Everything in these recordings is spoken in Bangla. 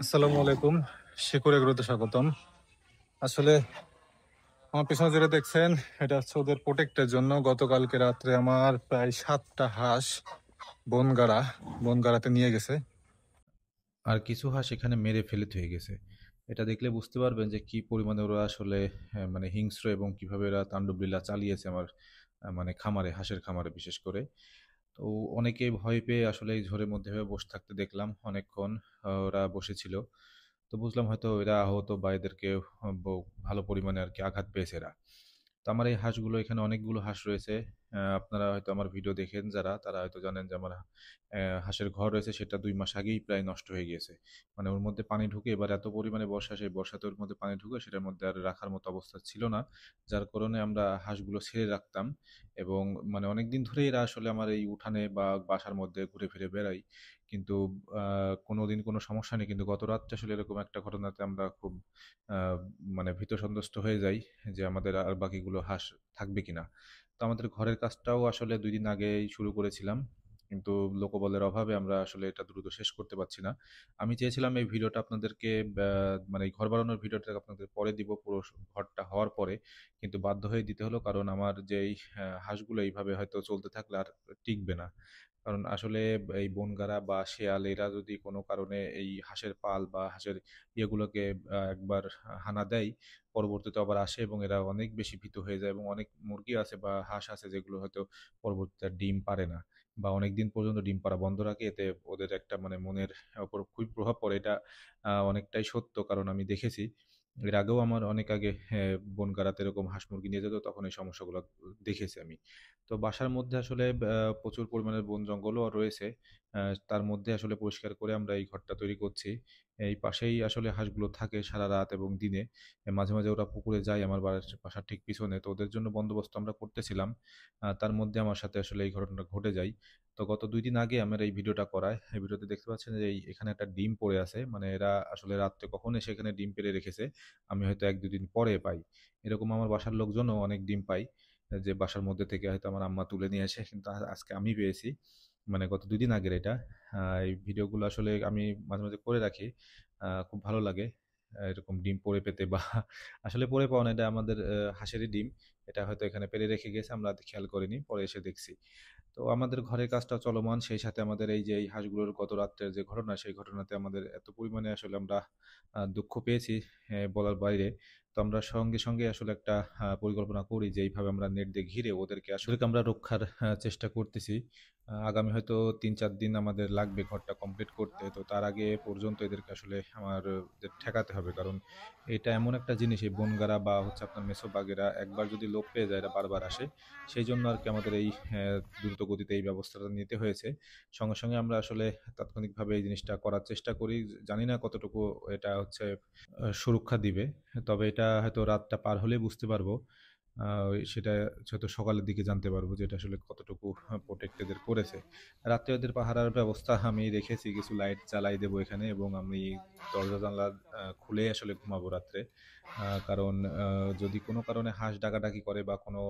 আসসালামু আলাইকুম। শিকড় এগুলোতে স্বাগতম। আসলে আমার পিছনে যেটা দেখছেন, এটা হচ্ছে ওদের প্রোটেক্টের জন্য গতকালকে রাত্রে আমার প্রায় 7টা হাঁস বনগাড়া বনগাড়াতে নিয়ে গেছে। আর কিছু হাঁস এখানে মেরে ফেলে থুয়ে গেছে। এটা দেখলে বুঝতে পারবেন যে কি পরিমাণে ওরা আসলে মানে হিংস্র এবং কিভাবে এরা তাণ্ডবলীলা চালিয়েছে আমার মানে খামারে, হাঁসের খামারে বিশেষ করে। তো অনেকে ভয় পেয়ে আসলে এই ঝড়ের মধ্যে বসে থাকতে দেখলাম অনেকক্ষণ। ওরা বসেছিল। তো বুঝলাম হয়তো এরা আহত বা এদেরকে ভালো পরিমাণে আর কি আঘাত পেয়েছে এরা। তো আমার এই হাঁসগুলো এখানে অনেকগুলো হাঁস রয়েছে। আপনারা হয়তো আমার ভিডিও দেখেন যারা, তারা হয়তো জানেন যে আমার হাঁসের ঘর রয়েছে সেটা ২ মাস আগেই প্রায় নষ্ট হয়ে গিয়েছে। মানে ওর মধ্যে পানি ঢুকে এবার এত পরিমাণে বর্ষা, সেই বর্ষাতে ওর মধ্যে পানি ঢুকে সেটার মধ্যে আর রাখার মতো অবস্থা ছিল না। যার কারণে আমরা হাঁসগুলো ছেড়ে রাখতাম এবং মানে অনেকদিন ধরেই এরা আসলে আমার এই উঠানে বা বাসার মধ্যে ঘুরে ফিরে বেড়ায়। কিন্তু কোনোদিন কোনো সমস্যা নেই। কিন্তু গত রাত্রে আসলে এরকম একটা ঘটনাতে আমরা খুব আ মানে ভীতসন্ত্রস্ত হয়ে যাই যে আমাদের আর বাকিগুলো হাঁস থাকবে কিনা। তো আমাদের ঘরের কাজটাও আসলে ২ দিন আগেই শুরু করেছিলাম। কিন্তু লোকবলের অভাবে আমরা আসলে এটা দ্রুত শেষ করতে পারছি না। আমি চেয়েছিলাম এই ভিডিওটা আপনাদেরকে মানে এই ঘর বানানোর ভিডিওটা আপনাদের পরে দিব পুরো ঘরটা হওয়ার পরে। কিন্তু বাধ্য হয়ে দিতে হলো কারণ আমার যেই হাঁসগুলো এইভাবে হয়তো চলতে থাকলে আর টিকবে না। কারণ আসলে এই বনগাঁড়া বা শেয়াল এরা যদি কোনো কারণে এই হাঁসের পাল বা হাঁসের ইয়েগুলোকে একবার হানা দেয়, পরবর্তীতে আবার আসে এবং এরা অনেক বেশি ভীতু হয়ে যায় এবং অনেক মুরগি আছে বা হাঁস আছে যেগুলো হয়তো পরবর্তীতে আর ডিম পারে না বা অনেকদিন পর্যন্ত ডিম পাড়া বন্ধ রাখে। এতে ওদের একটা মানে মনের উপর খুবই প্রভাব পড়ে। এটা অনেকটাই সত্য কারণ আমি দেখেছি। এর আগেও আমার অনেক আগে বনগাঁড়াতে এরকম হাঁস মুরগি নিয়ে যেত তখন এই সমস্যাগুলো দেখেছি আমি। তো বাসার মধ্যে আসলে প্রচুর পরিমাণে বন জঙ্গলও রয়েছে। আ তার মধ্যে আসলে পরিষ্কার করে আমরা এই ঘরটা তৈরি করছি। এই পাশেই আসলে হাঁসগুলো থাকে সারারাত এবং দিনে। মাঝে, মাঝে ওরা পুকুরে যায় আমার বাসার ঠিক পিছনে। তো ওদের জন্য বন্দোবস্ত আমরা করতেছিলাম। তার মধ্যে আমার সাথে আসলে এই ঘটনাটা ঘটে যায়। তো গত ২ দিন আগে আমার এই ভিডিওটা করা। এই ভিডিওতে দেখতে পাচ্ছেন যে এখানে একটা ডিম পড়ে আছে। মানে এরা আসলে রাত্রে কখন এসে এখানে ডিম পেড়ে রেখেছে, আমি হয়তো ১-২ দিন পরে পাই। এরকম আমার বাসার লোকজনও অনেক ডিম পায়। যে বাসার মধ্যে থেকে হয়তো আমার আম্মা তুলে নিয়ে আসে। কিন্তু আজকে আমি পেয়েছি। মানে গত ২ দিন আগের এটা। এই ভিডিওগুলো আসলে আমি মাঝে, মাঝে করে রাখি। খুব ভালো লাগে। এরকম ডিম পড়ে পেতে বা আসলে পড়ে পাওয়া না, এটা আমাদের হাঁসেরই ডিম। এটা হয়তো এখানে পেড়ে রেখে গেছে, আমরা খেয়াল করিনি। পরে এসে দেখছি। তো আমাদের ঘরের কাজটা চলমান। সেই সাথে আমাদের এই যে এই হাঁসগুলোর গত রাত্রের যে ঘটনা, সেই ঘটনাতে আমাদের এত পরিমাণে আসলে আমরা দুঃখ পেয়েছি বলার বাইরে। তো আমরা সঙ্গে, সঙ্গে আসলে একটা পরিকল্পনা করি যে এইভাবে আমরা নেট দিয়ে ঘিরে ওদেরকে আমরা রক্ষার চেষ্টা করতেছি। আগামী হয়তো ৩-৪ দিন আমাদের লাগবে ঘরটা কমপ্লিট করতে। তো তার আগে পর্যন্ত এদেরকে আসলে আমাদের ঠেকাতে হবে। কারণ এটা এমন একটা জিনিস, এই বনগাঁড়া বা হচ্ছে আপনার মেছো বাঘেরা একবার যদি লোপ পেয়ে যায় এরা বারবার আসে। সেইজন্য আরকি আমাদের এই দ্রুত গতিতে এই ব্যবস্থাটা নিতে হয়েছে। সঙ্গে, সঙ্গে আমরা আসলে তাৎক্ষণিকভাবে এই জিনিসটা করার চেষ্টা করি। জানি না কতটুকু এটা হচ্ছে সুরক্ষা দিবে। তবে এটা হয়তো রাতটা পার হলেই বুঝতে পারবো। সেটা হয়তো সকালের দিকে জানতে পারবো যে এটা আসলে কতটুকু প্রটেক্ট এদের করেছে। রাত্রে ওদের পাহারার ব্যবস্থা আমি রেখেছি। কিছু লাইট জ্বালাই দেবো এখানে এবং আমি দরজা-জানালা খুলেই আসলে ঘুমাবো রাত্রে। কারণ যদি কোনো কারণে হাঁস ডাকাডাকি করে বা কোনো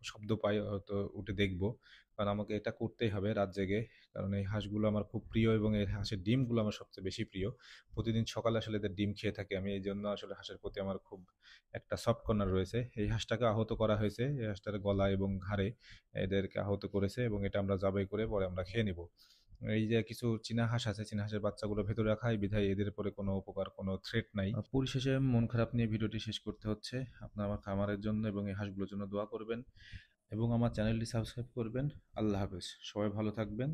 শব্দ পাই হয়তো উঠে দেখবো। কারণ আমাকে এটা করতেই হবে রাত জেগে। কারণ এই হাঁসগুলো আমার খুব প্রিয় এবং এই হাঁসের ডিমগুলো আমার সবচেয়ে বেশি প্রিয়। প্রতিদিন সকালে আসলে এদের ডিম খেয়ে থাকি আমি। এইজন্য আসলে হাঁসের প্রতি আমার খুব একটা সফট কর্নার রয়েছে। এই হাঁসটাকে আহত করা হয়েছে। এই হাঁসটার গলা এবং ঘাড়ে এদেরকে আহত করেছে এবং এটা আমরা জবাই করে পরে আমরা খেয়ে নিবো। এই যে কিছু চীনা হাঁস আছে, চীনা হাঁসের বাচ্চাগুলো ভেতরে রাখা হয় বিধায় এদের উপরে কোনো উপকার, কোনো থ্রেট নাই। পরিশেষে মন খারাপ নিয়ে ভিডিওটি শেষ করতে হচ্ছে। আপনারা আমার খামারের জন্য এবং এই হাঁসগুলোর জন্য দোয়া করবেন এবং আমার চ্যানেলটি সাবস্ক্রাইব করবেন। আল্লাহ হাফেজ। সবাই ভালো থাকবেন।